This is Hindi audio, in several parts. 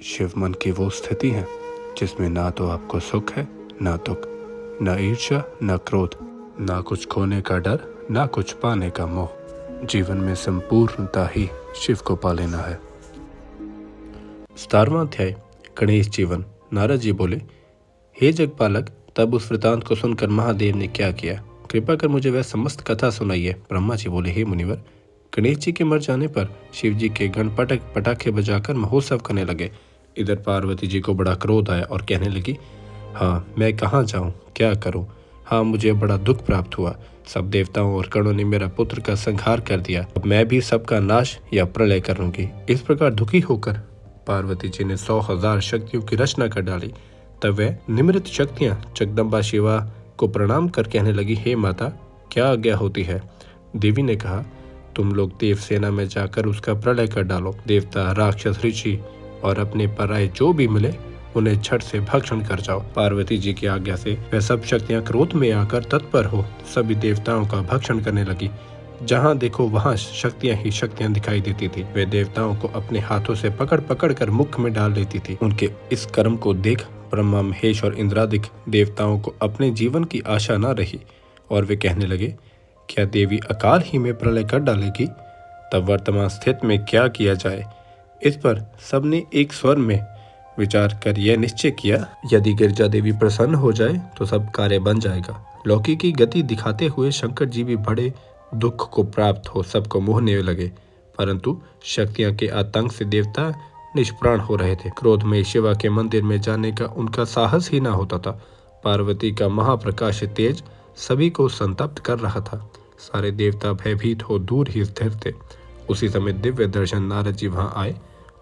शिव मन की वो स्थिति है जिसमें ना तो आपको सुख है, ना दुख, ना ईर्ष्या, ना क्रोध, ना कुछ खोने का डर, ना कुछ पाने का मोह। जीवन में संपूर्णता ही शिव को पा लेना है। 17वां अध्याय गणेश जीवन। नारद जी बोले, हे जगपालक, तब उस वृतांत को सुनकर महादेव ने क्या किया, कृपा कर मुझे वह समस्त कथा सुनाइए। ब्रह्मा जी बोले, हे मुनिवर, गणेश जी के मर जाने पर शिव जी के गण पटाखे बजाकर महोत्सव करने लगे। इधर पार्वती जी को बड़ा क्रोध आया और कहने लगी, हाँ, मैं कहाँ जाऊँ, क्या करूँ। हाँ, मुझे बड़ा दुख प्राप्त हुआ। सब देवताओं और गणों ने मेरा पुत्र का संहार कर दिया। अब मैं भी सबका नाश या प्रलय करूंगी। इस प्रकार दुखी होकर पार्वती जी ने 100,000 शक्तियों की रचना कर डाली। तब वह निमृत शक्तियां जगदम्बा शिवा को प्रणाम कर कहने लगी, हे माता, क्या आज्ञा होती है। देवी ने कहा, तुम लोग देव सेना में जाकर उसका प्रलय कर डालो। देवता, राक्षस, ऋषि और अपने पराये जो भी मिले उन्हें छठ से भक्षण कर जाओ। पार्वती जी की आज्ञा से वह सब शक्तियां क्रोध में आकर तत्पर हो सभी देवताओं का भक्षण करने लगी। जहां देखो वहां शक्तियां ही शक्तियां दिखाई देती थी। वे देवताओं को अपने हाथों से पकड़ पकड़ कर मुख में डाल लेती थी। उनके इस कर्म को देख ब्रह्मा, महेश और इंद्रादिक देवताओं को अपने जीवन की आशा न रही और वे कहने लगे, क्या देवी अकाल ही में प्रलय कर डालेगी। तब वर्तमान स्थिति में क्या किया जाए। इस पर सबने एक स्वर में विचार कर यह निश्चय किया, यदि गिरजा देवी प्रसन्न हो जाए तो सब कार्य बन जाएगा। लौकिक की गति दिखाते हुए शंकर जी भी बड़े दुख को प्राप्त हो सबको मोहने लगे, परंतु शक्तियां के आतंक से देवता निष्प्राण हो रहे थे। क्रोध में शिवा के मंदिर में जाने का उनका साहस ही न होता था। पार्वती का महाप्रकाश तेज सभी को संतप्त कर रहा था। सारे देवता भयभीत हो दूर ही स्थिर थे। उसी समय दिव्य दर्शन नारद जी वहां आए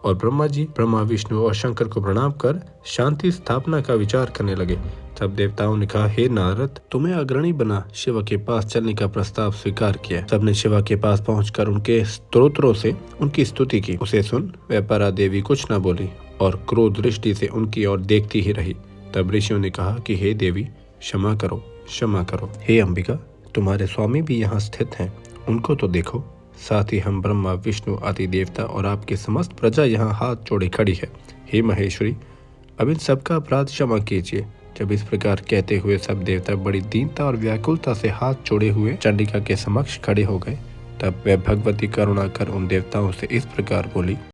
और ब्रह्मा, विष्णु और शंकर को प्रणाम कर शांति स्थापना का विचार करने लगे। तब देवताओं ने कहा, हे नारद, तुम्हें अग्रणी बना शिवा के पास चलने का प्रस्ताव स्वीकार किया। सबने शिवा के पास पहुंचकर उनके स्तोत्रों से उनकी स्तुति की। उसे सुन वह परा देवी कुछ न बोली और क्रोध दृष्टि से उनकी ओर देखती ही रही। तब ऋषियों ने कहा कि हे देवी, क्षमा करो, क्षमा करो। हे अंबिका, तुम्हारे स्वामी भी यहाँ स्थित हैं, उनको तो देखो। साथ ही हम ब्रह्मा, विष्णु आदि देवता और आपकी समस्त प्रजा यहाँ हाथ जोड़े खड़ी है। हे महेश्वरी, अब इन सबका अपराध क्षमा कीजिए। जब इस प्रकार कहते हुए सब देवता बड़ी दीनता और व्याकुलता से हाथ जोड़े हुए चंडिका के समक्ष खड़े हो गए। तब वह भगवती करुणा कर उन देवताओं से इस प्रकार बोली,